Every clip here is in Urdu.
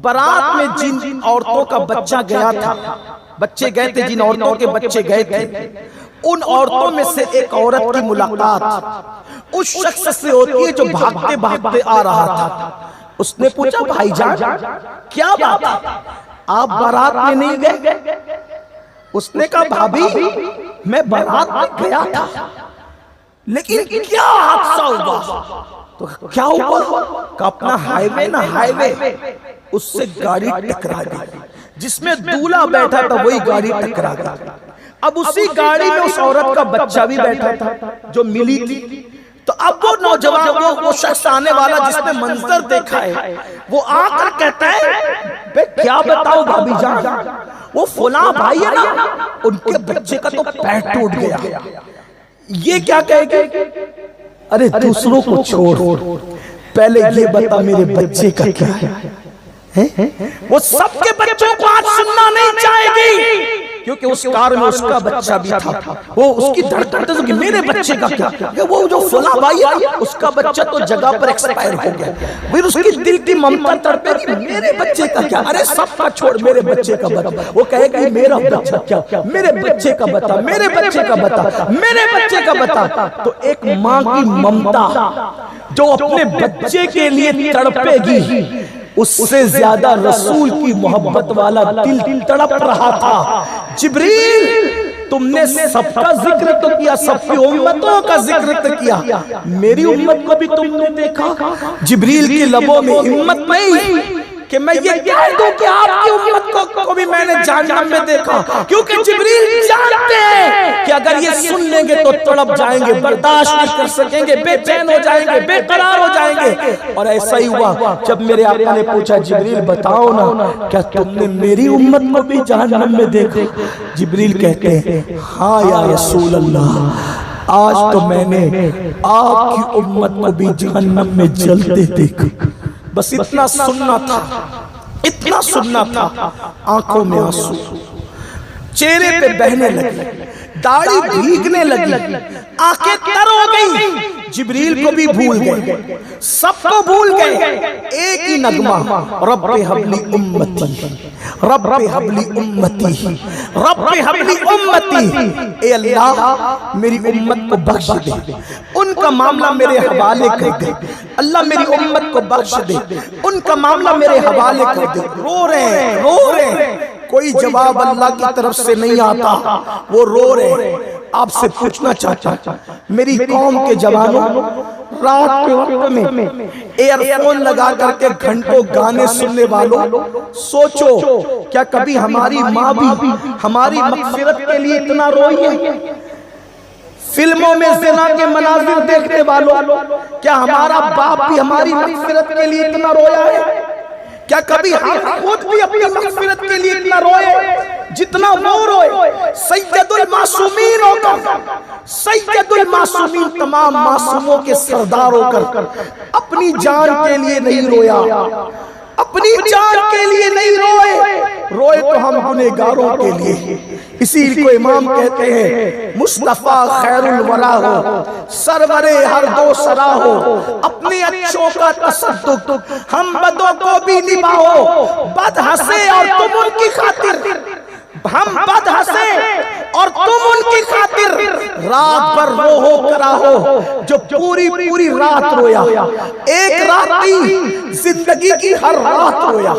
بارات میں جن عورتوں کا بچہ گیا تھا، بچے گئے تھے، جن عورتوں کے بچے گئے تھے، ان عورتوں میں سے ایک عورت کی ملاقات اس شخص سے ہوتی ہے جو بھاگتے بھاگتے آ رہا تھا۔ اس نے پوچھا بھائی جان کیا بات ہے، آپ بارات میں نہیں گئے؟ اس نے کہا بھابی میں بارات میں گیا تھا لیکن کیا حادثہ ہوا؟ تو کیا ہوا؟ کہ اپنا ہائی وے نہ ہائی وے اس سے گاڑی ٹکرا گئی، جس میں دولہا بیٹھا تھا وہی گاڑی ٹکرا گئی۔ اب اسی گاڑی میں اس عورت کا بچہ بھی بیٹھا تھا جو ملی تھی۔ تو اب وہ نوجوان وہ شخص آنے والا جس نے منظر دیکھا ہے وہ آ کر کہتا ہے بے کیا بتاؤ بھابی جان، وہ فلاں بھائی ہے نا ان کے بچے کا تو پیر ٹوٹ گیا۔ یہ کیا کہے گی؟ ارے دوسروں کو چھوڑ، پہلے یہ بتا میرے بچے کا کیا ہے؟ وہ سب کے بچوں کو آج سننا نہیں چاہے گی کیونکہ اس کار میں اس کا بچہ بھی تھا۔ وہ اس کی دھڑکن تھی کہ میرے بچے کا کیا؟ وہ جو فلاں بھائی ہے اس کا بچہ تو جگہ پر ایکسپائر ہو گیا، پھر اس کی دل کی ممتا تڑپے گی میرے بچے کا کیا؟ ارے سب کا چھوڑ میرے بچے کا بتا۔ وہ کہے گا میرا بچہ کیا؟ میرے بچے کا بتا، میرے بچے کا بتا، میرے بچے کا بتا۔ تو ایک ماں کی ممتا جو اپنے بچے کے لیے تڑپے گی، اس سے زیادہ رسول کی محبت والا دل تڑپ رہا تھا۔ جبریل تم نے سب کا ذکر تو کیا، سب کی امتوں کا ذکر تو کیا، میری امت کو بھی تم نے دیکھا؟ جبریل کی لبوں میں ہمت نہیں کہ میں یہ کہہ دوں کہ آپ کی امت کو بھی میں نے جہنم میں دیکھا، کیونکہ جبریل جانتے ہیں کہ اگر یہ سن لیں گے تو تڑپ جائیں گے، برداشت نہیں کر سکیں گے، بے چین ہو جائیں گے، بے قرار ہو جائیں گے۔ اور ایسا ہی ہوا جب میرے آقا نے پوچھا جبریل بتاؤ نا کیا تم نے میری امت کو بھی جہنم میں دیکھا؟ جبریل کہتے ہیں ہاں یا رسول اللہ، آج تو میں نے آپ کی امت کو بھی جہنم میں جلتے دیکھا۔ بس اتنا سننا تھا، اتنا سننا تھا۔ آنکھوں میں آنسو، چہرے پہ بہنے لگی، داڑھی بھیگنے لگی، آنکھیں تر ہو گئی۔ جبریل کو بھی بھول گئے، سب کو بھول گئے، ایک ہی نغمہ رب ہب لی امتی، رب ہب لی امتی، رب ہب لی امتی۔ اے اللہ میری امت کو بخش دے، ان کا معاملہ میرے حوالے کر دے، اللہ میری امت کو بخش دے، ان کا معاملہ میرے حوالے کر دے۔ رو رہے ہیں، رو رہے ہیں، کوئی جواب اللہ کی طرف سے نہیں آتا، وہ رو رہے ہیں۔ آپ سے پوچھنا چاہتا میری قوم کے جوانوں، رات کے وقت میں ایئر فون لگا کر کے گھنٹوں گانے سننے والوں، سوچو کیا کبھی ہماری ماں بھی ہماری مغفرت کے لیے اتنا روئی ہے؟ فلموں میں زنا کے مناظر دیکھنے والوں، کیا ہمارا باپ بھی ہماری مغفرت کے لیے اتنا رویا ہے؟ کیا کبھی ہم خود بھی اپنی مغفرت کے لیے اتنا روئے جتنا وہ روئے؟ سید المعصومین ہو کر، سید المعصومین تمام معصوموں کے سردار ہو کر اپنی جان کے لیے نہیں رویا، اپنی جان کے لیے نہیں روئے، روئے تو ہم گنہگاروں کے لیے۔ اسی کو امام کہتے ہیں مصطفیٰ خیر الورا ہو، سرور ہر دو سرا ہو، اپنے اچھوں کا تصدق ہم بدوں کو بھی نبھاؤ، بد ہنسے اور تم ان کی خاطر، ہم بد ہنسے اور تم ان کی خاطر رات بھر رو کرا ہو، جو پوری پوری رات رویا، ایک رات نہیں زندگی کی ہر رات رویا،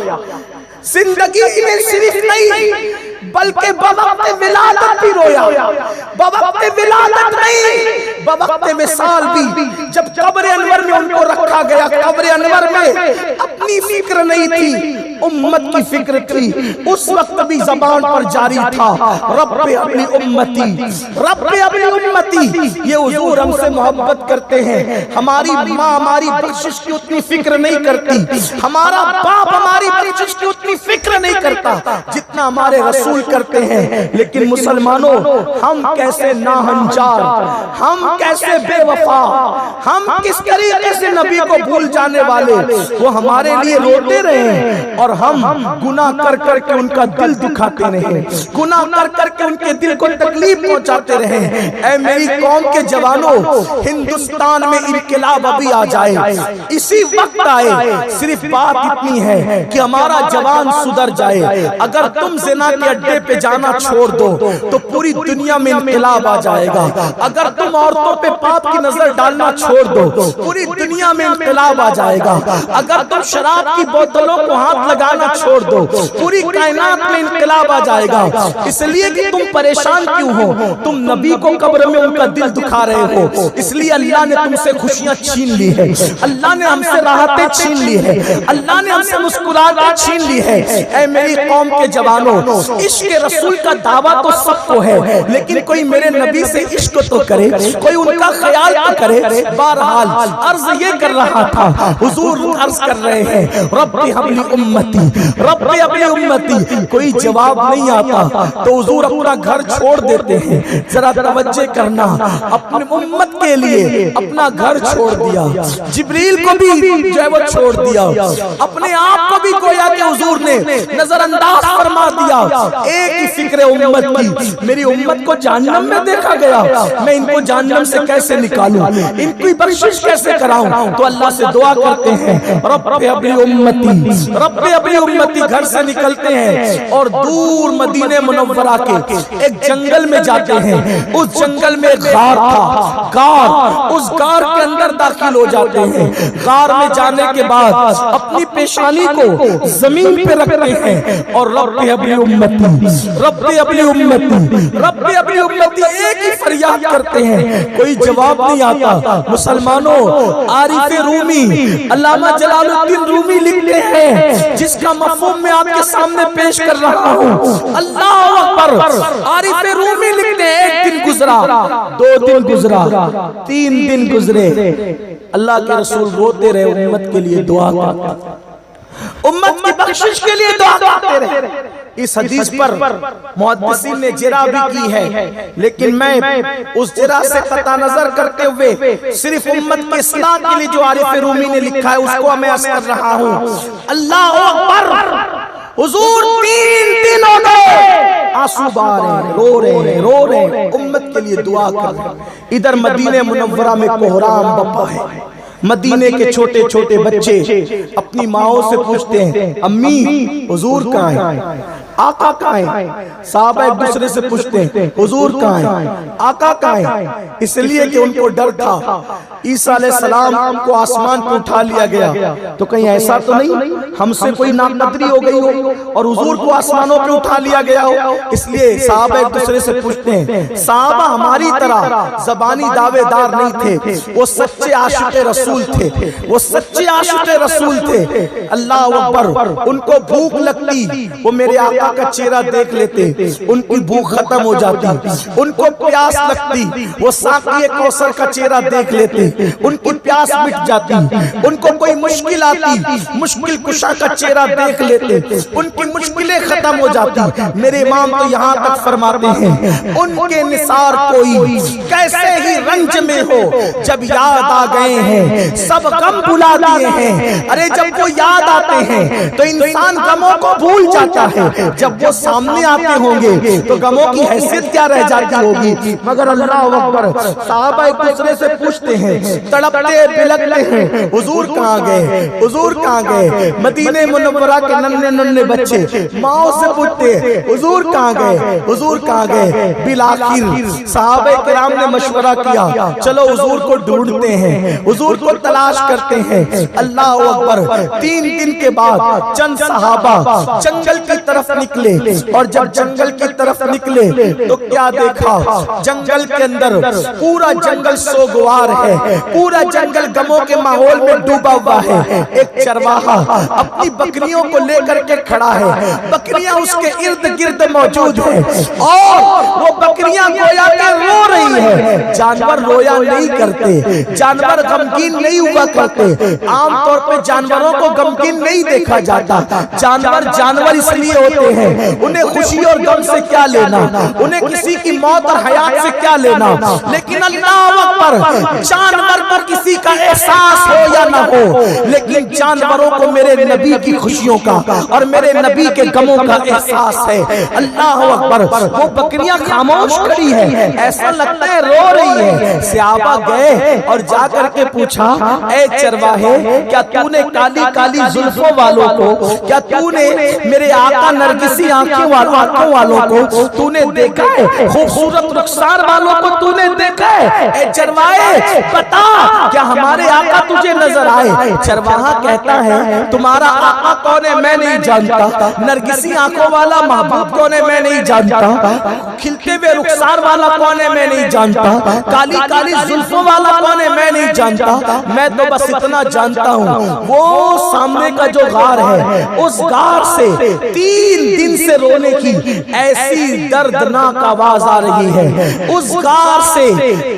زندگی میں صرف نہیں بلکہ بوقت ولادت بھی رویا، بوقت ولادت نہیں بوقت وصال بھی۔ جب قبر انور میں ان کو رکھا گیا، قبر انور میں اپنی فکر نہیں تھی، امت کی فکر تھی، اس وقت بھی زبان پر جاری تھا رب اپنی امتی، رب اپنی امتی۔ یہ حضور ہم سے محبت کرتے ہیں، ہماری ماں ہماری بخشش کی اتنی فکر نہیں کرتی، ہمارا باپ ہماری بخشش کی اتنی فکر نہیں کرتا جتنا ہمارے رسول کرتے ہیں۔ لیکن مسلمانوں ہم کیسے ناہنجار، ہم کیسے بے وفا، ہم کس طریقے سے نبی کو بھول جانے والے، وہ ہمارے لیے روتے رہے اور ہم گناہ کر کر کے ان کا دل دکھاتے رہے، گناہ کر کر کے ان کے دل کو تکلیف پہنچاتے رہے۔ اے میری قوم کے جوانوں، ہندوستان میں انقلاب ابھی آ جائے، اسی وقت آئے، صرف بات اتنی ہے کہ ہمارا ہمارا جوان سدھر جائے. اگر تم زنا کے اڈے پہ جانا چھوڑ دو تو پوری دنیا میں انقلاب آ جائے گا. اگر تم عورتوں پہ پاپ کی نظر ڈالنا چھوڑ دو پوری دنیا میں انقلاب آ جائے گا. اگر تم شراب کی بوتلوں کو ہاتھ لگانا چھوڑ دو پوری کائنات میں انقلاب آ جائے گا. اس لیے کہ تم پریشان کیوں ہو؟ تم نبی کو قبر میں ان کا دل دکھا رہے ہو. اس لیے اللہ نے تم سے خوشیاں چھین لی ہے, اللہ نے ہم سے راحتیں چھین لی ہے, اللہ نے ہم سے مسکراہٹیں چھین لی ہے. اے میری قوم کے جوانوں, عشق رسول کا دعویٰ تو سب کو ہے, لیکن کوئی میرے نبی سے عشق تو کرے, کوئی ان کا خیال تو کرے. بہرحال عرض یہ کر رہا تھا, حضور عرض کر رہے ہیں رب ہب لی امتی, رب ہب لی امتی. کوئی جواب نہیں آتا تو حضور اپنا گھر چھوڑ دیتے ہیں. ذرا توجہ کرنا, اپنی امت کے لیے اپنا گھر چھوڑ دیا, جبریل کو بھی جو ہے وہ چھوڑ دیا, اپنے آپ کو بھی گویا کہ حضور نے نظر انداز فرما دیا. ایک ہی فکر امت کی, میری امت کو جہنم میں دیکھا گیا, میں ان کو جہنم سے کیسے نکالوں, ان کی بخشش کیسے کراؤں. تو اللہ سے دعا کرتے ہیں رب ہب لی امتی, رب ہب لی امتی. گھر سے نکلتے ہیں اور دور مدینہ منورہ کے ایک جنگل میں جاتے ہیں. اس جنگل میں ایک غار تھا, غار, اس غار کے اندر داخل ہو جاتے ہیں. غار میں جانے کے بعد اپنی پیشانی کو زمین پہ رکھتے ہیں اور رب ہب لی امتی, رب ہب لی امتی, رب ہب لی امتی ایک ہی فریاد کرتے ہیں. کوئی جواب نہیں آتا. مسلمانوں, عارف رومی علامہ جلال الدین رومی لکھتے ہیں, جس کا مفہوم میں آپ کے سامنے پیش کر رہا ہوں. اللہ اکبر. عارف رومی لکھتے ہیں ایک دن گزرا, 2 دن گزرا, 3 دن گزرے, اللہ کے رسول روتے رہے, امت کے لیے دعا کرتے, امت کی بخشش کے لیے دعا کرتے رہے. اس حدیث پر محدثین نے جرح بھی کی ہے, لیکن میں اس جرح سے قطع نظر کرتے ہوئے صرف امت کی اصلاح کے لیے جو عارف رومی نے لکھا ہے اس کو میں عرض کر رہا ہوں. اللہ اکبر. حضور 3 دن ہو گئے, آنسو بہا رہے ہیں, رو رہے ہیں, رو رہے ہیں, امت کے لیے دعا کر رہے ہیں. ادھر مدینہ منورہ میں کوہرام بپا ہے. مدینے کے چھوٹے چھوٹے بچے اپنی ماؤں سے پوچھتے ہیں امی حضور کہاں ہیں, آقا کہاں ہیں. صحابہ ایک دوسرے سے پوچھتے ہیں حضور کہاں ہیں, آقا کہاں ہیں. اس لیے کہ ان کو ڈر تھا عیسیٰ علیہ السلام کو آسمان پہ اٹھا لیا گیا تو کہیں ایسا تو نہیں ہم سے کوئی ناقدری ہو گئی ہو اور حضور کو آسمانوں پہ اٹھا لیا گیا ہو. اس لیے صحابہ ایک دوسرے سے پوچھتے ہیں. صحابہ ہماری طرح زبانی دعوے دار نہیں تھے, وہ سچے عاشق رسول تھے, وہ سچے عاشق رسول تھے. اللہ اکبر. ان کو بھوک لگتی, وہ میرے آقا کا چہرہ دیکھ لیتے, ان کی بھوک ختم ہو جاتی. ان کو پیاس لگتی, وہ ساقی کوثر کا چہرہ دیکھ لیتے, ان کی پیاس مٹ جاتی. ان کو کوئی مشکل آتی, مشکل کشا کا چہرہ دیکھ لیتے, ان کی مشکلیں ختم ہو جاتی. میرے امام تو یہاں تک فرماتے ہیں ان کے نثار کوئی کیسے ہی رنج میں ہو, جب یاد آ گئے ہیں سب غم بھلا دیے ہیں. ارے جب وہ یاد آتے ہیں تو انسان غموں کو بھول جاتا ہے, جب وہ سامنے آتے ہوں گے تو غموں کی حیثیت کیا رہ جاتی ہوگی. مگر اللہ اکبر. صحابہ ایک دوسرے سے پوچھتے ہیں, تڑپتے بلکتے ہیں حضور کہاں گئے, حضور کہاں گئے. مدینہ منورہ کے ننھے ننھے بچے ماؤں سے پوچھتے ہیں حضور کہاں گئے, حضور کہاں گئے. بالآخر صحابہ کرام نے مشورہ کیا چلو حضور کو ڈھونڈتے ہیں, حضور کو تلاش کرتے ہیں. اللہ اکبر. 3 دن کے بعد چند صحابہ جنگل کی طرف نکلے, اور جب جنگل کی طرف نکلے تو کیا دیکھا, جنگل کے اندر پورا جنگل سوگوار ہے, پورا جنگل غموں کے ماحول میں ڈوبا ہوا ہے. ایک چرواہا اپنی بکریوں کو لے کر کے کھڑا ہے, بکریاں اس کے ارد گرد موجود ہیں اور وہ بکریاں گویا کہ رو رہی ہیں. جانور رویا نہیں کرتے, جانور غمگین نہیں ہوا کرتے. عام طور پہ جانوروں کو غمگین نہیں دیکھا جاتا. جانور اس لیے ہوتے ہیں, انہیں خوشی اور غم سے کیا لینا, انہیں کسی کی موت اور حیات سے کیا لینا. لیکن اللہ اکبر, جانور جانور کو کسی کا احساس ہو یا نہ ہو، لیکن جانوروں کو میرے نبی کی خوشیوں کا اور میرے نبی کے غموں کا احساس ہے۔ اللہ اکبر۔ وہ بکریاں خاموش کھڑی ہے، ایسا لگتا ہے رو رہی ہے۔ صحابہ گئے اور جا کر کے پوچھا، اے چرواہے، کیا تو نے کالی کالی زلفوں والوں کو، کیا تو نے میرے آقا نرگسی آنکھوں والوں کو تو نے دیکھا ہے؟ خوبصورت رخسار والوں کو تو نے دیکھا ہے؟ اے چرواہے بتا، کیا ہمارے آقا تجھے نظر آئے؟ چرواہا کہتا ہے تمہارا آقا کون ہے میں نہیں جانتا، نرگسی آنکھوں والا محبوب کون ہے میں نہیں جانتا، کھلتے ہوئے رخسار والا کون ہے میں نہیں جانتا، کالی کالی زلفوں والا کون ہے میں نہیں جانتا، میں تو بس اتنا جانتا ہوں وہ سامنے کا جو غار ہے، اس غار سے 3 دن سے رونے کی ایسی دردناک آواز آ رہی ہے، اس غار سے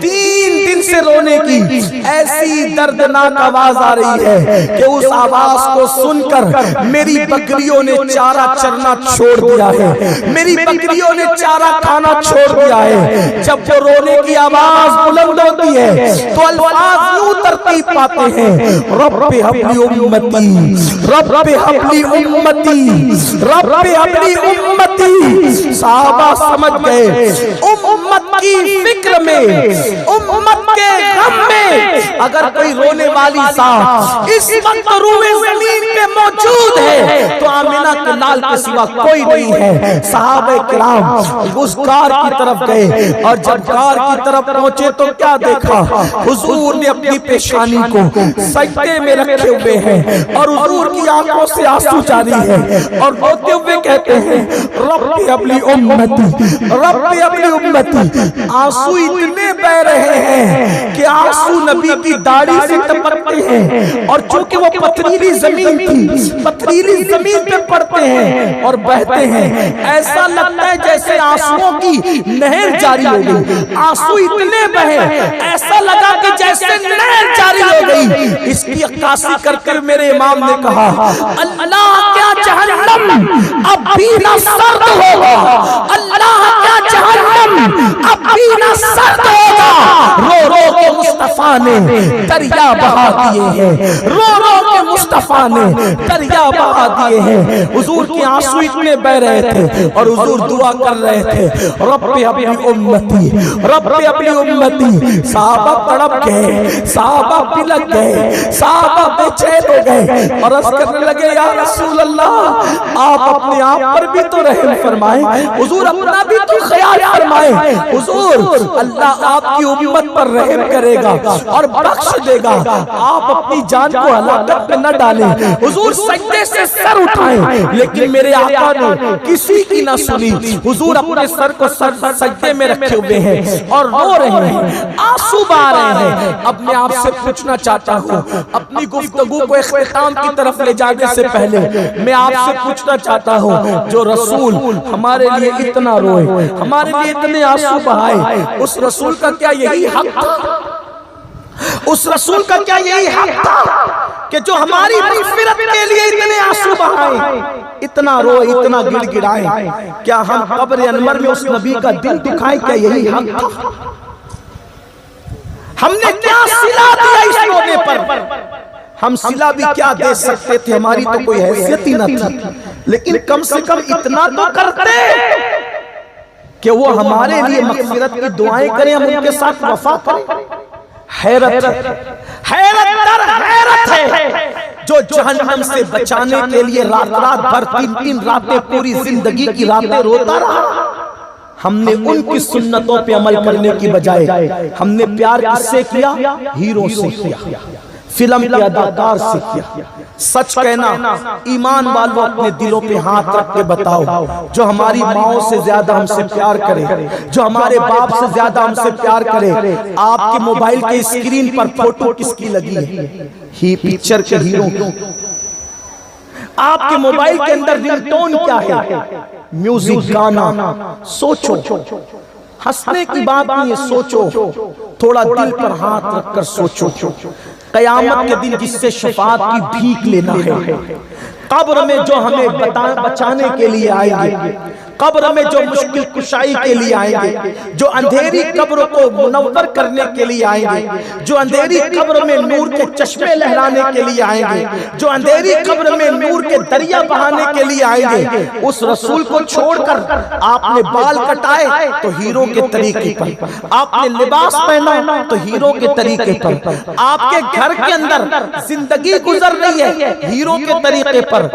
3 دن سے رونے کی ایسی دردناک آواز آ رہی ہے کہ اس آواز کو سن کر میری بکریوں نے چارہ چرنا چھوڑ دیا ہے، میری بکریوں نے چارہ کھانا چھوڑ دیا ہے۔ جب وہ رونے کی آواز بلند ہوتی ہے تو الفاظ یوں ترتیب پاتے ہیں، رب حبلی امتی، رب حبلی امتی، رب حبلی امتی۔ صحابہ سمجھ گئے امت کی فکر میں، امت کے غم میں اگر کوئی رونے والی ذات اس وقت روئے زمین پہ موجود ہے تو آمینہ کے لال کے سوا کوئی نہیں ہے۔ صحابہ کرام اس غار کی طرف گئے اور جب غار کی طرف پہنچے تو کیا دیکھا؟ حضور نے اپنی پیشانی کو سجدے میں رکھے ہوئے ہیں اور حضور کی آنکھوں سے آنسو جاری ہے اور روتے ہوئے کہتے ہیں، رب حبلی امتی، رب حبلی امتی۔ آنسو اتنے بہ رہے ہیں کہ آنسو نبی کی داڑھی سے ٹپکتے ہیں اور چونکہ وہ پتھریلی زمین تھی، پتھریلی زمین پہ پڑتے ہیں اور بہتے ہیں، ایسا لگتا ہے جیسے آنسوؤں کی نہر جاری ہو گئی۔ آنسو اتنے بہے ایسا لگا کہ جیسے نہر جاری ہو گئی۔ اس کی عکاسی کر کر میرے امام نے کہا، اللہ کیا جہنم اب بھی نہ سرد ہوگا، اللہ کیا جہنم اب بھی نہ سرد ہوگا۔ رو رو کے مصطفیٰ نے دریا بہا دیے ہیں، رو رو کے مصطفیٰ نے دریا بہا دیے ہیں۔ حضور کی آنسو اتنے بہ رہے تھے اور حضور دعا کر رہے تھے، رب حبلی امتی، رب حبلی امتی۔ صحابہ تڑپ گئے، صحابہ پلک گئے، صحابہ بے چین ہو گئے اور عرض کرنے لگے، یا رسول اللہ آپ اپنے آپ پر بھی تو رحم فرمائیں، حضور اپنا بھی تو خیال فرمائیں، حضور اللہ آپ کی امت پر رحم کرے گا اور بخش دے گا، آپ اپنی جان کو ہلاکت میں نہ ڈالیں۔ حضور سجدے سے سر اٹھائیں، لیکن میرے آقا نے کسی کی نہ سنی۔ حضور اپنے سر کو سجدے میں رکھے ہوئے ہیں اور رو رہے ہیں، آنسو بہا رہے ہیں۔ اب میں آپ سے پوچھنا چاہتا ہوں، اپنی گفتگو کو اختتام کی طرف لے جانے سے پہلے میں آپ سے پوچھنا چاہتا ہوں، جو رسول ہمارے لیے اتنا روئے، ہمارے لیے اتنے آنسو بہائے، اس رسول کا کیا یہی حق تھا؟ اس رسول کا کیا یہی حق تھا کہ جو ہماری مغفرت کے لیے اتنے آنسو بہائے، اتنا روئے، اتنا گڑ گڑائے؟ کیا ہم قبر انور میں اس نبی کا دل دکھائے؟ کیا یہی حق تھا؟ ہم نے کیا صلہ دیا اس موقع پر؟ ہم صلہ بھی کیا دے سکتے تھے، ہماری تو کوئی حیثیت ہی نہ تھی، لیکن کم سے کم اتنا تو کرتے کہ وہ ہمارے لیے مغفرت کی دعائیں کریں، ہم ان کے ساتھ وفا کریں۔ حیرت در حیرت ہے جو جہنم سے بچانے کے لیے رات رات بھر 3 راتیں پوری زندگی کی راتیں روتا رہا۔ ہم نے ان کی سنتوں پہ عمل کرنے کی بجائے ہم نے پیار کس سے کیا؟ ہیرو سے کیا، فلم کے اداکار سے کیا۔ سچ کہنا، ایمان والوں اپنے دلوں پہ ہاتھ رکھ کے بتاؤ، جو ہماری ماؤں سے زیادہ ہم سے پیار کرے، جو ہمارے باپ سے زیادہ ہم سے پیار کرے، آپ کے موبائل کے اسکرین پر فوٹو کس کی لگی ہے؟ ہی پکچر کے ہیرو کی۔ آپ کے موبائل کے اندر رنگ ٹون کیا ہے؟ میوزک، گانا۔ سوچو، ہنسنے کی بات نہیں ہے، سوچو، تھوڑا دل پر ہاتھ رکھ کر سوچو۔ قیامت کے دن جس سے شفاعت کی بھیک لینا ہے، قبر میں جو ہمیں بچانے کے لیے آئیں گے، قبر میں جو مشکل کشائی کے لیے آئیں گے، جو اندھیری قبر کو منور کرنے کے لیے آئیں گے، جو اندھیری قبر میں نور کے چشمے لہرانے کے لیے آئیں گے، جو اندھیری قبر میں نور کے دریا بہانے کے لیے آئیں گے، اس رسول کو چھوڑ کر آپ نے بال کٹائے تو ہیرو کے طریقے پر، آپ نے لباس پہنا تو ہیرو کے طریقے پر، آپ کے گھر کے اندر زندگی گزر رہی ہے ہیرو کے طریقے پر۔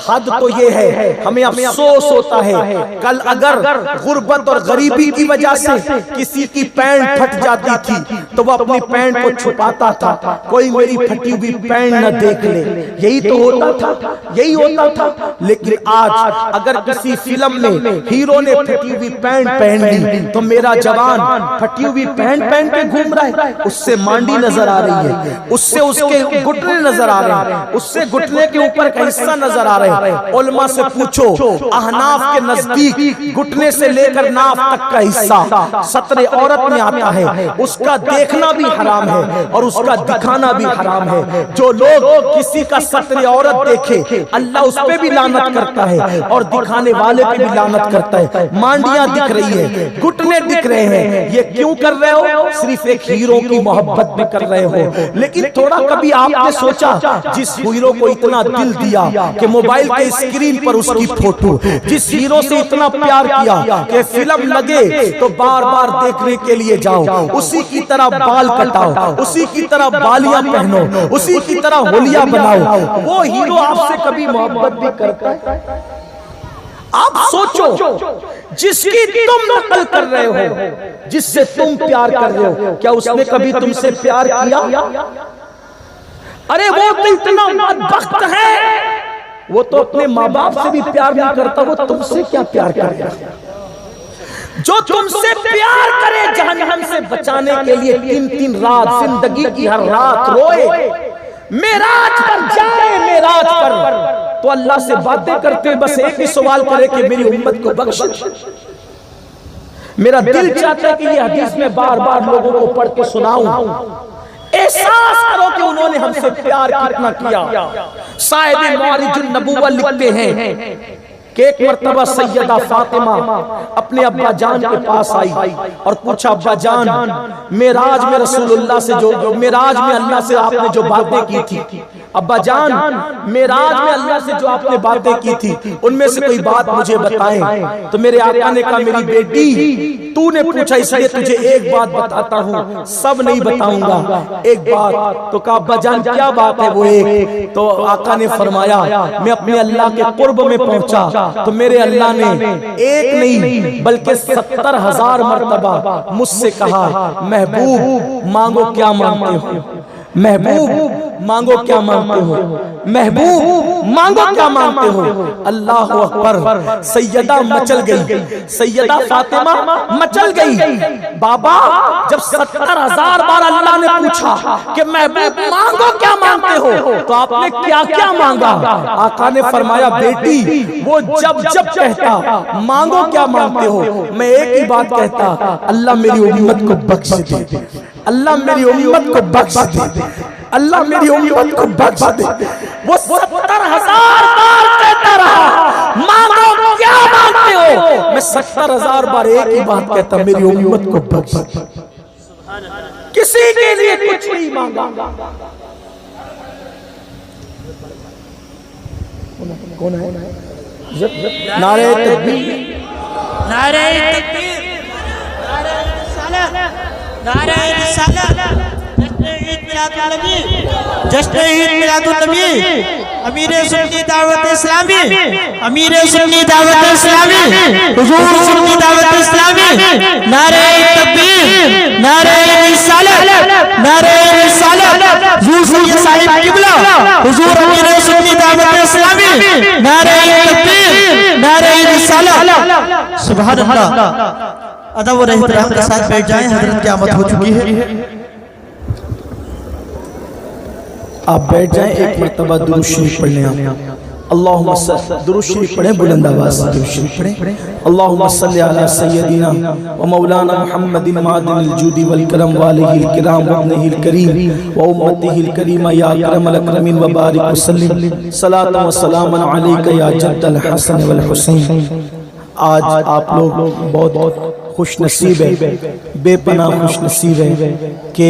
حد تو یہ ہے، ہمیں افسوس ہوتا ہے کل اگر غربت اور غریبی کی وجہ سے کسی کی پینٹ پھٹ جاتی تھی تو وہ اپنی پینٹ کو چھپاتا تھا، کوئی میری پھٹی ہوئی پینٹ نہ دیکھ لے، یہی تو ہوتا تھا، یہی ہوتا تھا۔ لیکن آج اگر کسی فلم میں ہیرو نے پھٹی ہوئی پینٹ پہن لی تو میرا جوان پھٹی ہوئی پینٹ پہن کے گھوم رہا ہے، اس سے مانڈی نظر آ رہی ہے، اس سے اس کے گھٹنے نظر آ رہے ہیں، اس سے گھٹنے کے اوپر کا حصہ نظر آ رہے ہیں۔ علماء سے پوچھو، احناف کے نزدیک گھٹنے سے لے کر ناف تک کا حصہ ستر عورت میں آتا ہے، اس کا دیکھنا بھی حرام ہے اور اس کا دکھانا بھی حرام ہے۔ جو لوگ کسی کا ستر عورت دیکھے اللہ اس پہ بھی لعنت کرتا ہے اور دکھانے والے پہ بھی لعنت کرتا ہے۔ مانڈیاں دکھ رہی ہیں، گھٹنے دکھ رہے ہیں، یہ کیوں کر رہے ہو؟ صرف ایک ہیرو کی محبت میں کر رہے ہو۔ لیکن تھوڑا کبھی آپ نے سوچا جس ہیرو کو اتنا دل دیا کہ موبائل کے اسکرین پر اس کی فوٹو، جس ہیرو سے اتنا پیار کیا کہ فلم لگے تو بار بار دیکھنے کے لیے جاؤ، اسی کی طرح بال کٹاؤ، اسی کی طرح بالیاں پہنو، اسی کی طرح ہولیاں بناؤ، وہ ہیرو آپ سے کبھی محبت بھی کرتا ہے؟ آپ سوچو، جس کی تم نقل کر رہے ہو، جس سے تم پیار کر رہے ہو، کیا اس نے کبھی تم سے پیار کیا؟ ارے وہ تو اتنا بدبخت ہے، وہ تو اپنے ماں باپ سے بھی پیار نہیں کرتا، وہ تم سے کیا پیار کرے گا؟ جو تم سے پیار کرے جہنم سے بچانے کے لیے تین تین رات زندگی کی ہر رات روئے، معراج پر جائے، معراج پر تو اللہ سے باتیں کرتے بس ایک ہی سوال کرے کہ میری امت کو بخش۔ میرا دل چاہتا ہے کہ یہ حدیث میں بار بار لوگوں کو پڑھ کے سناؤں، احساس کرو کہ انہوں نے ہم سے پیار کتنا کیا۔ صاحب معارج النبوہ لکھتے ہیں کہ ایک مرتبہ سیدہ فاطمہ اپنے ابا جان کے پاس آئی اور پوچھا، ابا جان معراج میں رسول اللہ سے جو معراج میں اللہ سے آپ نے جو باتیں کی تھی، ابا جان معراج میں اللہ سے جو آپ نے باتیں کی تھی ان میں سے کوئی بات مجھے بتائیں۔ تو میرے آقا نے کہا، میری بیٹی تو نے پوچھا اس لیے تجھے ایک بات بتاتا ہوں، سب نہیں بتاؤں گا، ایک بات۔ تو کہا ابا جان کیا بات ہے وہ ایک؟ تو آقا نے فرمایا، میں اپنے اللہ کے قرب میں پہنچا تو میرے اللہ نے ایک نہیں بلکہ 70,000 مرتبہ مجھ سے کہا، محبوب مانگو کیا مانگتے ہو، محبوب مانگو کیا مانگتے ہو، محبوب مانگو کیا مانگتے ہو۔ اللہ اکبر، سیدہ مچل گئی، سیدہ فاطمہ مچل گئی۔ بابا جب 70,000 بار اللہ نے پوچھا کہ محبوب مانگو کیا مانگتے ہو تو آپ نے کیا کیا مانگا؟ آقا نے فرمایا، بیٹی وہ جب جب کہتا مانگو کیا مانگتے ہو، میں ایک ہی بات کہتا، اللہ میری امت کو بخش دے، اللہ میری امت کو بخش دے، اللہ میری امت کو بخش دے۔ وہ 70,000 بار کہتا رہا، مانگو کیا مانگتے ہو، میں 70,000 بار ایک ہی بات کہتا، میری امت کو بخش دے۔ کسی کے لیے کچھ نہیں مانگا۔ کون ہے؟ نعرہ تکبیر، نعرہ تکبیر، نعرہ رسالت، جشن عید میلاد النبی، امیر سنی دعوت اسلامی، امیر سنی دعوت اسلامی، حضور سنی دعوت اسلامی، نعرہ تکبیر، نعرہ رسالت، نعرہ رسالت، حضور سید صاحب قبلہ، حضور امیر سنی دعوت اسلامی، نعرہ تکبیر، نعرہ رسالت۔ سبحان اللہ۔ ادب و احترام کے ساتھ بیٹھ جائیں، حضرت کی آمد ہو چکی ہے۔ آپ بیٹھ جائیں، ایک مرتبہ درود شریف پڑھ لیں۔ اللہم صلی، درود شریف پڑھیں، بلند آواز سے درود شریف پڑھیں۔ اللہم صلی علی سیدنا و مولانا محمد معدن الجود والکرم والہ الکرام وابنہ الکریم و امتہ الکریمہ یا اکرم الاکرمین وبارک وسلم، صلاۃ و سلام علیک یا جد الحسن والحسین۔ آج آپ لوگ بہت خوش نصیب ہے، بے پناہ خوش نصیب ہے کہ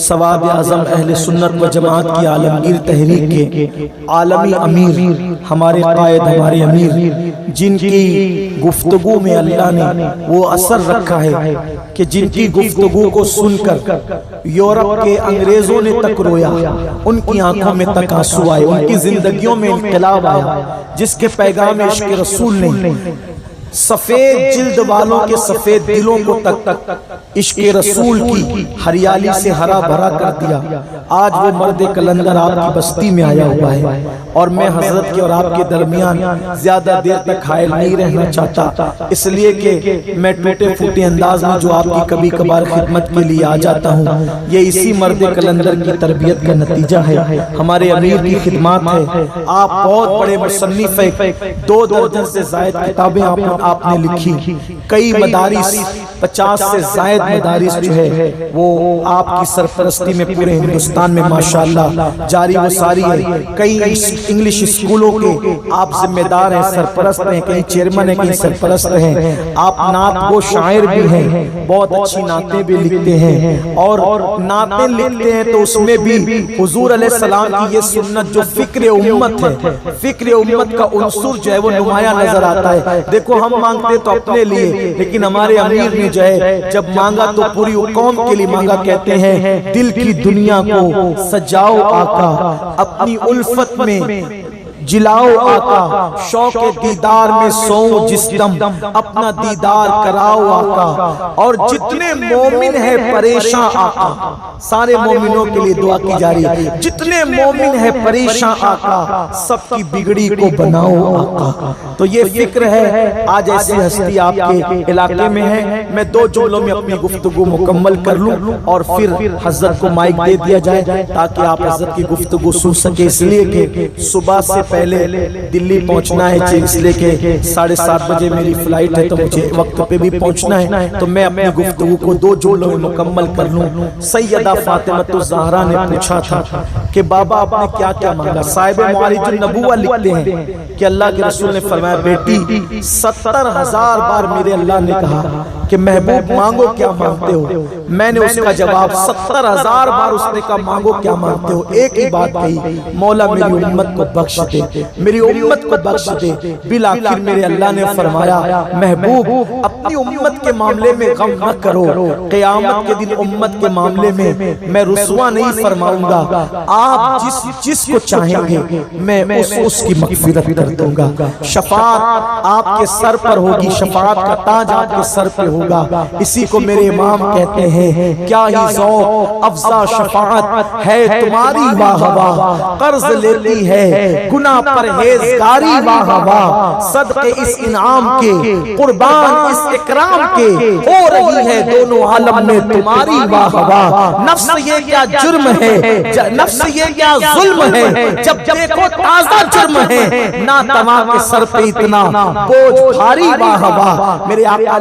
سواد اعظم اہل سنت و جماعت کی عالمگیر تحریک کے عالمی امیر، ہمارے قائد، ہمارے امیر، جن کی گفتگو میں اللہ نے وہ اثر رکھا ہے کہ جن کی گفتگو کو سن کر یورپ کے انگریزوں نے تک رویا، ان کی آنکھوں میں تک آنسو آئے، ان کی زندگیوں میں انقلاب آیا، جس کے پیغام عشق رسول نے سفید جلد والوں کے سفید دلوں کو تک عشق رسول کی ہریالی سے ہرا بھرا کر دیا۔ آج وہ مرد کلندر آپ کی بستی میں آیا ہوا ہے، اور میں حضرت کے اور آپ کے درمیان زیادہ دیر تک حائل نہیں رہنا چاہتا، اس لیے کہ میں ٹوٹے پھوٹے انداز میں جو آپ کی کبھی کبھار خدمت کے لیے آ جاتا ہوں، یہ اسی مرد کلندر کی تربیت کا نتیجہ ہے، ہمارے امیر کی خدمات ہے۔ آپ بہت بڑے مصنف ہیں، 2 درجن سے زائد کتابیں آپ نے لکھی، کئی مدارس، 50 سے زائد مدارس جو ہے وہ آپ کی سرپرستی میں پورے ہندوستان میں ماشاءاللہ جاری و ساری ہے۔ کئی انگلش اسکولوں کے آپ ذمہ دار ہیں، سرپرست ہیں، کئی چیئرمین ہیں، کئی سرپرست ہیں۔ آپ نعت گو شاعر بھی ہیں، بہت اچھی نعتیں بھی لکھتے ہیں، اور نعتیں لکھتے ہیں تو اس میں بھی حضور علیہ السلام کی یہ سنت جو فکر امت ہے، فکر امت کا عنصر جو ہے وہ نمایاں نظر آتا ہے۔ دیکھو ہم مانگتے تو اپنے لیے، لیکن ہمارے امیر نے جو ہے جب مانگا تو پوری قوم کے لیے مانگا۔ کہتے ہیں دل کی دنیا کو سجاؤ آقا، اپنی الفت میں جلاؤ آقا، شوق دیدار میں سو جس دم، اپنا دیدار کراؤ آقا، اور جتنے مومن ہیں پریشان آقا، سارے مومنوں کے لیے دعا کی جا رہی ہے، جتنے مومن ہیں پریشان آقا، سب کی بگڑی کو بناؤ آقا۔ تو یہ فکر ہے، آج ایسی ہستی آپ کے علاقے میں ہے۔ میں 2 جملوں میں اپنی گفتگو مکمل کر لوں اور پھر حضرت کو مائک دے دیا جائے تاکہ آپ حضرت کی گفتگو سن سکے، اس لیے کہ صبح سے پہلے دلی پہنچنا ہے، اس لیے کہ 7:30 بجے میری فلائٹ ہے، تو مجھے وقت پہ بھی پہنچنا ہے، تو میں اپنی گفتگو کو 2 جملوں میں مکمل کر لوں۔ سیدہ فاطمہ الزہرا نے پوچھا تھا کہ بابا آپ نے کیا کیا مانگا؟ صاحب معارج النبوہ لکھتے ہیں کہ اللہ کے رسول نے فرمایا بیٹی 70,000 بار میرے اللہ نے کہا کہ محبوب مانگو کیا مانگتے ہو؟ میں نے اس کا جواب 70,000 بار اس نے کہا مانگو کیا مانگتے ہو؟ ایک ہی بات کہی، مولا میری امت کو بخش دے، میری امت کو بخش دے۔ بالآخر میرے اللہ نے فرمایا محبوب اپنی امت کے معاملے میں غم نہ کرو، قیامت کے دن امت کے معاملے میں رسوا نہیں فرماؤں گا، آپ جس کو چاہیں گے میں اس کی مغفرت کر دوں گا۔ شفاعت آپ کے سر پر ہوگی، شفاعت کا تاج آپ کے سر پہ ہوگا۔ اسی کو میرے امام کہتے ہیں کیا ہی ذوق افزا شفاعت ہے تمہاری واہ واہ، قرض لیتی ہے گناہ پرہیزگاری واہ واہ، صدقے اس انعام کے قربان اس اکرام کے، ہو رہی ہے دونوں عالم میں تمہاری واہ واہ۔ نفس یہ کیا جرم ہے، نفس یہ کیا ظلم ہے، جب دیکھو تازہ جرم ہے، نہ تمام کے سر پہ اتنا بوجھ بھاری واہ واہ۔ میرے آقا